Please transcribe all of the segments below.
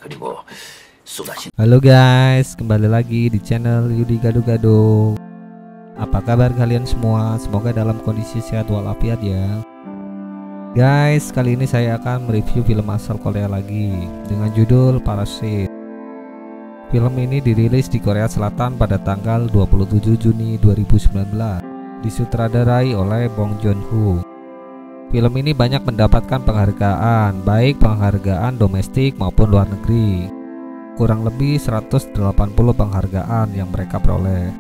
그리고 쏟아진. Halo guys, kembali lagi di channel Yudi Gado-Gado. Apa kabar kalian semua? Semoga dalam kondisi sehat walafiat ya. Guys, kali ini saya akan mereview film asal Korea lagi dengan judul Parasite. Film ini dirilis di Korea Selatan pada tanggal 27 Juni 2019, disutradarai oleh Bong Joon-ho. Film ini banyak mendapatkan penghargaan, baik penghargaan domestik maupun luar negeri. Kurang lebih 180 penghargaan yang mereka peroleh.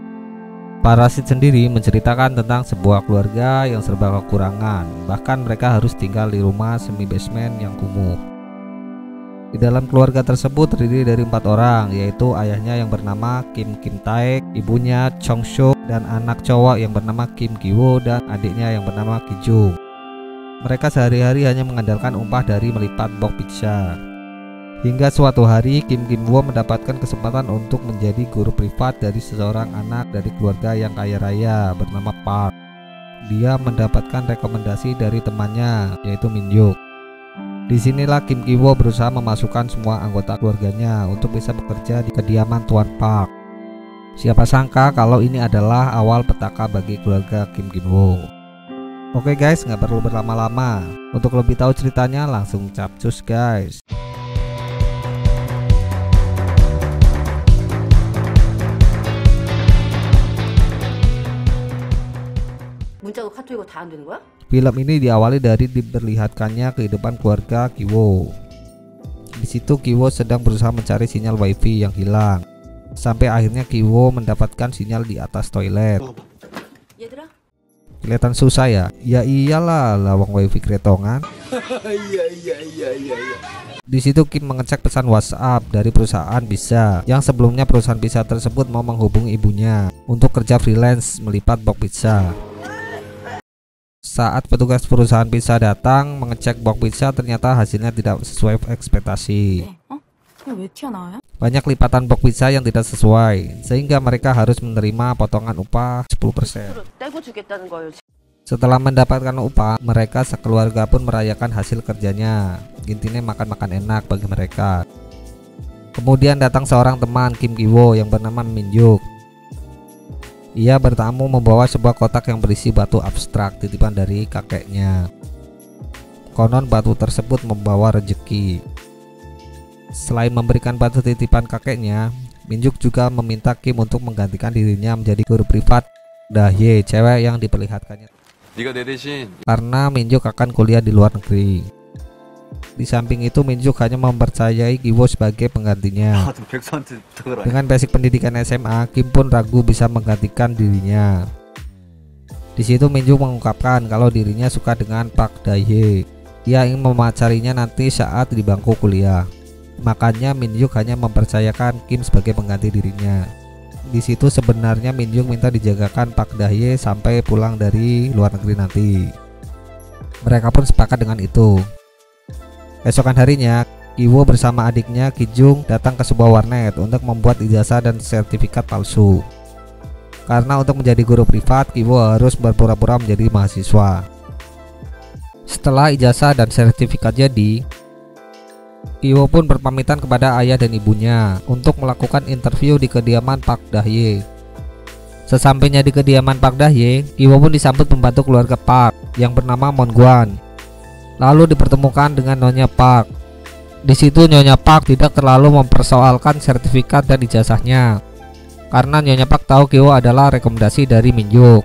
Parasite sendiri menceritakan tentang sebuah keluarga yang serba kekurangan, bahkan mereka harus tinggal di rumah semi basement yang kumuh. Di dalam keluarga tersebut terdiri dari 4 orang, yaitu ayahnya yang bernama Kim Taek, ibunya Chong Soo, dan anak cowok yang bernama Kim Ki-woo dan adiknya yang bernama Ki Jung. Mereka sehari-hari hanya mengandalkan upah dari melipat box pizza. Hingga suatu hari Kim Ki-woo mendapatkan kesempatan untuk menjadi guru privat dari seseorang anak dari keluarga yang kaya raya bernama Park. Dia mendapatkan rekomendasi dari temannya yaitu Min-juk. Disinilah Kim Ki-woo berusaha memasukkan semua anggota keluarganya untuk bisa bekerja di kediaman Tuan Park. Siapa sangka kalau ini adalah awal petaka bagi keluarga Kim Ki-woo. Oke guys, nggak perlu berlama-lama. Untuk lebih tahu ceritanya langsung capcus guys. 문자고 카톡이고 다 안 되는 거야? Film ini diawali dari diperlihatkannya kehidupan keluarga Ki-woo. Di situ Ki-woo sedang berusaha mencari sinyal wifi yang hilang. Sampai akhirnya Ki-woo mendapatkan sinyal di atas toilet. 얘들아? Kelihatan susah ya? Ya iyalah, lawang wifi kretongan. Di situ Kim mengecek pesan WhatsApp dari perusahaan pizza yang sebelumnya perusahaan pizza tersebut mau menghubungi ibunya untuk kerja freelance melipat box pizza. Saat petugas perusahaan pizza datang mengecek box pizza, ternyata hasilnya tidak sesuai ekspektasi. 왜 튀어나와요? Banyak lipatan box pizza yang tidak sesuai, sehingga mereka harus menerima potongan upah 10%. 떼고 주겠다는 거예요. Setelah mendapatkan upah, mereka sekeluarga pun merayakan hasil kerjanya. Intinya makan-makan enak bagi mereka. Kemudian datang seorang teman Kim Ki-woo yang bernama Min-juk. Ia bertamu membawa sebuah kotak yang berisi batu abstrak titipan dari kakeknya. Konon batu tersebut membawa rezeki. Selain memberikan batu titipan kakeknya, Min-juk juga meminta Kim untuk menggantikan dirinya menjadi guru privat Dahye, cewek yang diperlihatkannya. Karena Min-juk akan kuliah di luar negeri. Di samping itu Min-juk hanya mempercayai Ki-woo sebagai penggantinya. Dengan basic pendidikan SMA, Kim pun ragu bisa menggantikan dirinya. Di situ Min-juk mengungkapkan kalau dirinya suka dengan Park Dahye. Ia ingin memacarinya nanti saat di bangku kuliah. Makanya Min-juk hanya mempercayakan Kim sebagai pengganti dirinya. Di situ sebenarnya Min-juk minta dijagakan Park Dahye sampai pulang dari luar negeri nanti. Mereka pun sepakat dengan itu. Esokan harinya, Ki-woo bersama adiknya Ki Jung datang ke sebuah warnet untuk membuat ijazah dan sertifikat palsu. Karena untuk menjadi guru privat, Ki-woo harus berpura-pura menjadi mahasiswa. Setelah ijazah dan sertifikat jadi, Ki-woo pun berpamitan kepada ayah dan ibunya untuk melakukan interview di kediaman Park Dahye. Sesampainya di kediaman Park Dahye, Ki-woo pun disambut pembantu keluarga Park yang bernama Mon Gwan. Lalu dipertemukan dengan Nyonya Park. Di situ Nyonya Park tidak terlalu mempersoalkan sertifikat dan ijazahnya, karena Nyonya Park tahu Ki-woo adalah rekomendasi dari Min-juk.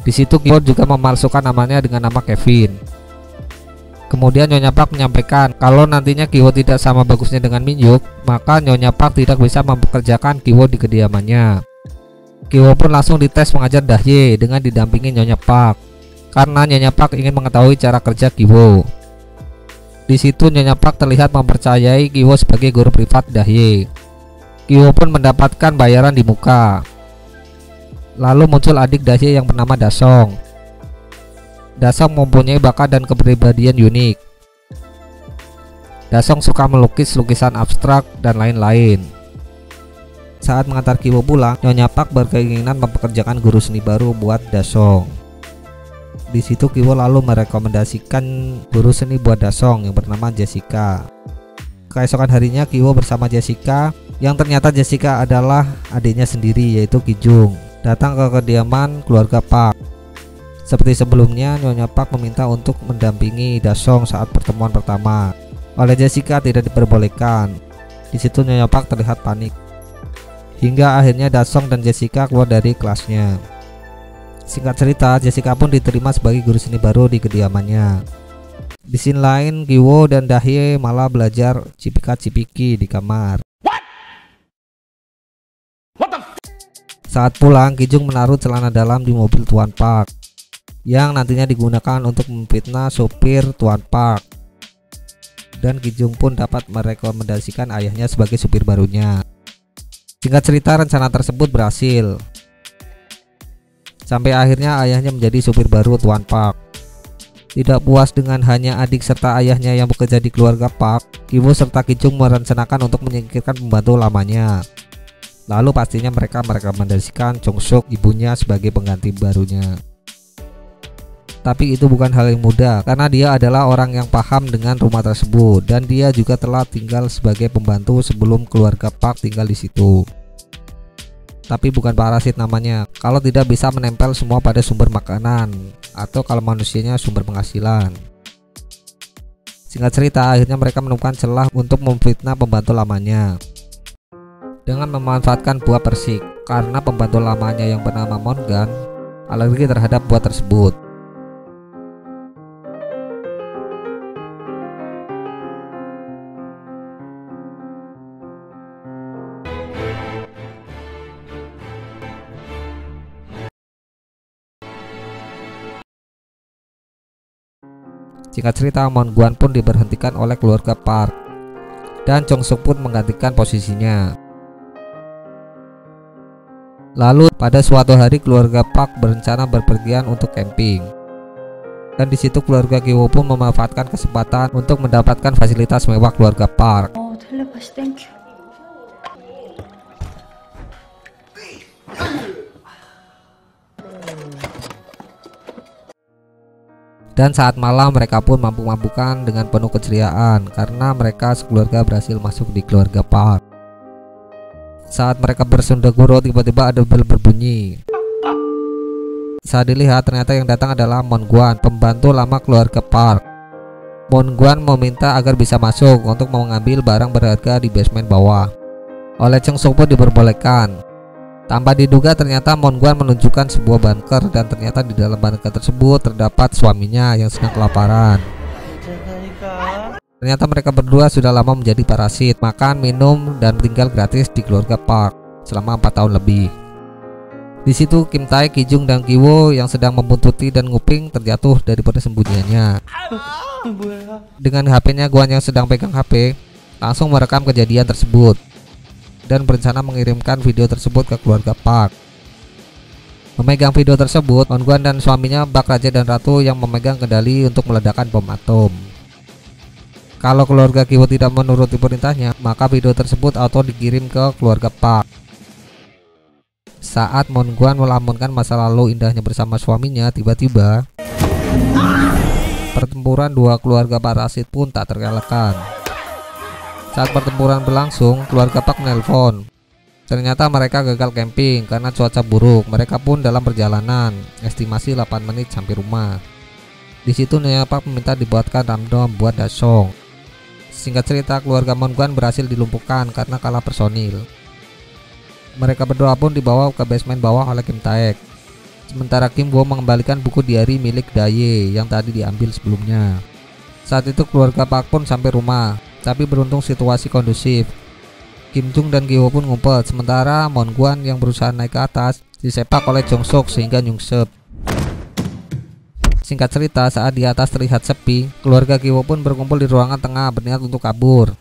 Di situ Ki-woo juga memalsukan namanya dengan nama Kevin. Kemudian Nyonya Park menyampaikan kalau nantinya Ki-woo tidak sama bagusnya dengan Min-juk, maka Nyonya Park tidak bisa mempekerjakan Ki-woo di kediamannya. Ki-woo pun langsung dites mengajar Dahye dengan didampingi Nyonya Park, karena Nyonya Park ingin mengetahui cara kerja Ki-woo. Di situ Nyonya Park terlihat mempercayai Ki-woo sebagai guru privat Dahye. Ki-woo pun mendapatkan bayaran di muka. Lalu muncul adik Dahye yang bernama Dasong. Dasong mempunyai bakat dan kepribadian unik. Dasong suka melukis lukisan abstrak dan lain-lain. Saat mengantar Ki-woo pulang, Nyonya Park berkeinginan mempekerjakan guru seni baru buat Dasong. Di situ Ki-woo lalu merekomendasikan guru seni buat Dasong yang bernama Jessica. Keesokan harinya Kiwo bersama Jessica, yang ternyata Jessica adalah adiknya sendiri yaitu Kijung, datang ke kediaman keluarga Park. Seperti sebelumnya, Nyonya Park meminta untuk mendampingi Dasong saat pertemuan pertama. Oleh Jessica tidak diperbolehkan. Di situ Nyonya Park terlihat panik. Hingga akhirnya Dasong dan Jessica keluar dari kelasnya. Singkat cerita, Jessica pun diterima sebagai guru seni baru di kediamannya. Di scene lain, Kiwo dan Dahye malah belajar cipika-cipiki di kamar. Saat pulang, Kijung menaruh celana dalam di mobil Tuan Park yang nantinya digunakan untuk memfitnah sopir Tuan Park. Dan Kijung pun dapat merekomendasikan ayahnya sebagai supir barunya. Singkat cerita, rencana tersebut berhasil. Sampai akhirnya ayahnya menjadi supir baru Tuan Park. Tidak puas dengan hanya adik serta ayahnya yang bekerja di keluarga Park, Kiwo serta Kijung merencanakan untuk menyingkirkan pembantu lamanya. Lalu pastinya mereka merekomendasikan Jong-suk ibunya sebagai pengganti barunya. Tapi itu bukan hal yang mudah karena dia adalah orang yang paham dengan rumah tersebut dan dia juga telah tinggal sebagai pembantu sebelum keluarga Park tinggal di situ. Tapi bukan parasit namanya kalau tidak bisa menempel semua pada sumber makanan atau kalau manusianya sumber penghasilan. Singkat cerita, akhirnya mereka menemukan celah untuk memfitnah pembantu lamanya dengan memanfaatkan buah persik karena pembantu lamanya yang bernama Mongan alergi terhadap buah tersebut. Singkat cerita, Mongan pun diberhentikan oleh keluarga Park dan Jong-suk pun menggantikan posisinya. Lalu pada suatu hari keluarga Park berencana berpergian untuk camping. Dan di situ keluarga Kiwo pun memanfaatkan kesempatan untuk mendapatkan fasilitas mewah keluarga Park. 텔레파시 땡큐. Dan saat malam mereka pun mabuk-mabukan dengan penuh keceriaan karena mereka sekeluarga berhasil masuk di keluarga Park. Saat mereka bersundaguro, tiba-tiba ada bel berbunyi. Saat dilihat, ternyata yang datang adalah Mongan, pembantu lama keluarga Park. Mongan meminta agar bisa masuk untuk mengambil barang berharga di basement bawah. Oleh Jong-suk pun diperbolehkan. Tanpa diduga, ternyata Mongan menunjukkan sebuah bunker dan ternyata di dalam bunker tersebut terdapat suaminya yang sedang kelaparan. Ternyata mereka berdua sudah lama menjadi parasit, makan, minum, dan tinggal gratis di keluarga Park selama 4 tahun lebih. Di situ Kim Tae, Kijung, dan Kiwo yang sedang membuntuti dan nguping terjatuh dari persembunyiannya. Dengan HP-nya, Guan yang sedang pegang HP langsung merekam kejadian tersebut dan berencana mengirimkan video tersebut ke keluarga Park. Memegang video tersebut, Mongan dan suaminya Bak Raja dan Ratu yang memegang kendali untuk meledakkan bom atom. Kalau keluarga Kiwo tidak menuruti perintahnya, maka video tersebut auto dikirim ke keluarga Park. Saat Mongan melamunkan masa lalu indahnya bersama suaminya, tiba-tiba pertempuran dua keluarga parasit pun tak terelakkan. Saat pertempuran berlangsung, keluarga Park menelpon. Ternyata mereka gagal camping karena cuaca buruk. Mereka pun dalam perjalanan, estimasi 8 menit sampai rumah. Di situ Nyonya Park meminta dibuatkan ramdom buat Dasong. Singkat cerita, keluarga Mongan berhasil dilumpuhkan karena kalah personil. Mereka berdua pun dibawa ke basement bawah oleh Kim Taek. Sementara Kim Wo mengembalikan buku diari milik Dahye yang tadi diambil sebelumnya. Saat itu keluarga Park pun sampai rumah, tapi beruntung situasi kondusif. Kim Jung dan Kiwo pun ngumpet, sementara Mongan yang berusaha naik ke atas disepak oleh Jong-suk sehingga nyungsep. Singkat cerita, saat di atas terlihat sepi, keluarga Kiwo pun berkumpul di ruangan tengah berniat untuk kabur.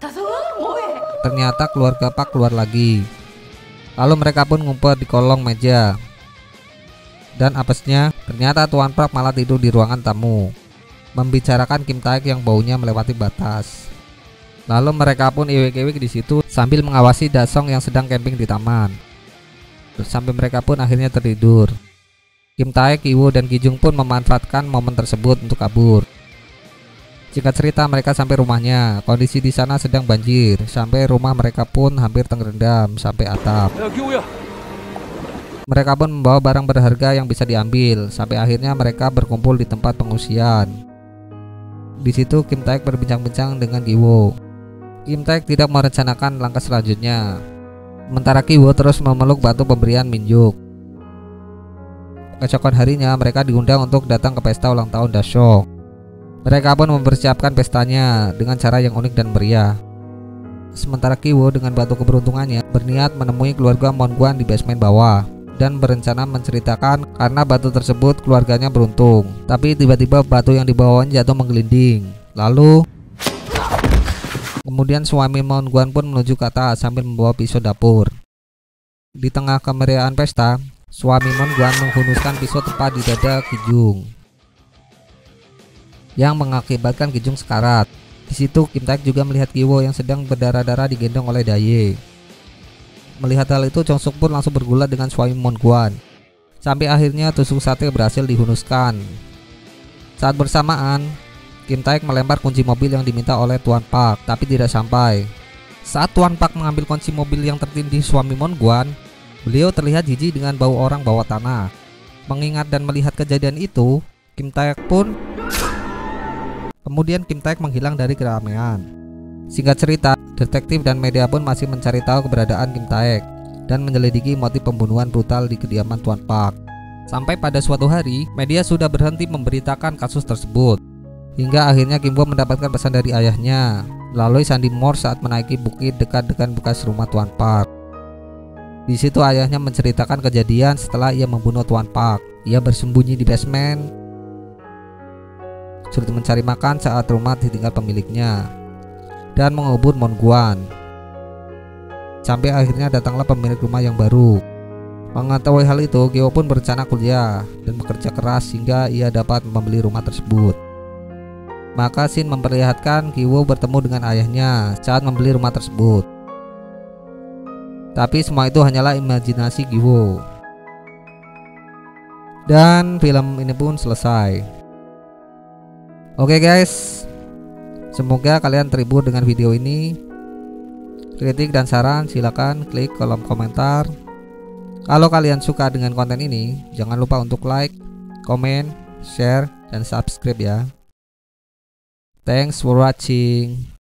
Ternyata keluarga Park keluar lagi. Lalu mereka pun ngumpet di kolong meja. Dan apesnya, ternyata Tuan Park malah tidur di ruangan tamu, membicarakan Kim Taek yang baunya melewati batas. Lalu mereka pun iwik-iwik di situ sambil mengawasi Dasong yang sedang camping di taman. Sampai mereka pun akhirnya tertidur. Kim Tae, Kiwo, dan Kijung pun memanfaatkan momen tersebut untuk kabur. Singkat cerita, mereka sampai rumahnya. Kondisi di sana sedang banjir, sampai rumah mereka pun hampir terendam sampai atap. Mereka pun membawa barang berharga yang bisa diambil. Sampai akhirnya mereka berkumpul di tempat pengungsian. Di situ Kim Taek berbincang-bincang dengan Ki-woo. Kim Taek tidak merencanakan langkah selanjutnya. Sementara Ki-woo terus memeluk batu pemberian Minjuk. Keesokan harinya mereka diundang untuk datang ke pesta ulang tahun Dashok. Mereka pun mempersiapkan pestanya dengan cara yang unik dan meriah. Sementara Ki-woo dengan batu keberuntungannya berniat menemui keluarga Mon-guan di basement bawah dan berencana menceritakan karena batu tersebut keluarganya beruntung. Tapi tiba-tiba batu yang dibawanya jatuh menggelinding. Lalu kemudian suami Mon-guan pun menuju ke atas sambil membawa pisau dapur. Di tengah kemeriahan pesta, suami Mon-guan menghunuskan pisau tepat di dada Ki-jung yang mengakibatkan Ki-jung sekarat. Di situ Kim Taek juga melihat Ki-woo yang sedang berdarah-darah digendong oleh Daye. Melihat hal itu, Jong Suk pun langsung bergulat dengan suami Mon-guan. Sampai akhirnya tusuk sate berhasil dihunuskan. Saat bersamaan, Kim Taek melempar kunci mobil yang diminta oleh Tuan Park, tapi tidak sampai. Saat Tuan Park mengambil kunci mobil yang tertindih suami Mon-guan, beliau terlihat jijik dengan bau orang bawa tanah. Mengingat dan melihat kejadian itu, Kemudian Kim Taek menghilang dari keramaian. Singkat cerita, detektif dan media pun masih mencari tahu keberadaan Kim Taek dan menyelidiki motif pembunuhan brutal di kediaman Tuan Park. Sampai pada suatu hari, media sudah berhenti memberitakan kasus tersebut. Hingga akhirnya Kim Woo mendapatkan pesan dari ayahnya melalui sandi Morse saat menaiki bukit dekat dengan bekas rumah Tuan Park. Di situ ayahnya menceritakan kejadian setelah ia membunuh Tuan Park. Ia bersembunyi di basement, sulit mencari makan saat rumah ditinggal pemiliknya, dan mengubur Mon-guan. Sampai akhirnya datanglah pemilik rumah yang baru. Mengetahui hal itu, Ki-woo pun berencana kuliah dan bekerja keras hingga ia dapat membeli rumah tersebut. Maka scene memperlihatkan Ki-woo bertemu dengan ayahnya saat membeli rumah tersebut. Tapi semua itu hanyalah imajinasi Ki-woo. Dan film ini pun selesai. Oke guys, semoga kalian terhibur dengan video ini. Kritik dan saran silakan klik kolom komentar. Kalau kalian suka dengan konten ini, jangan lupa untuk like, komen, share, dan subscribe ya. Thanks for watching.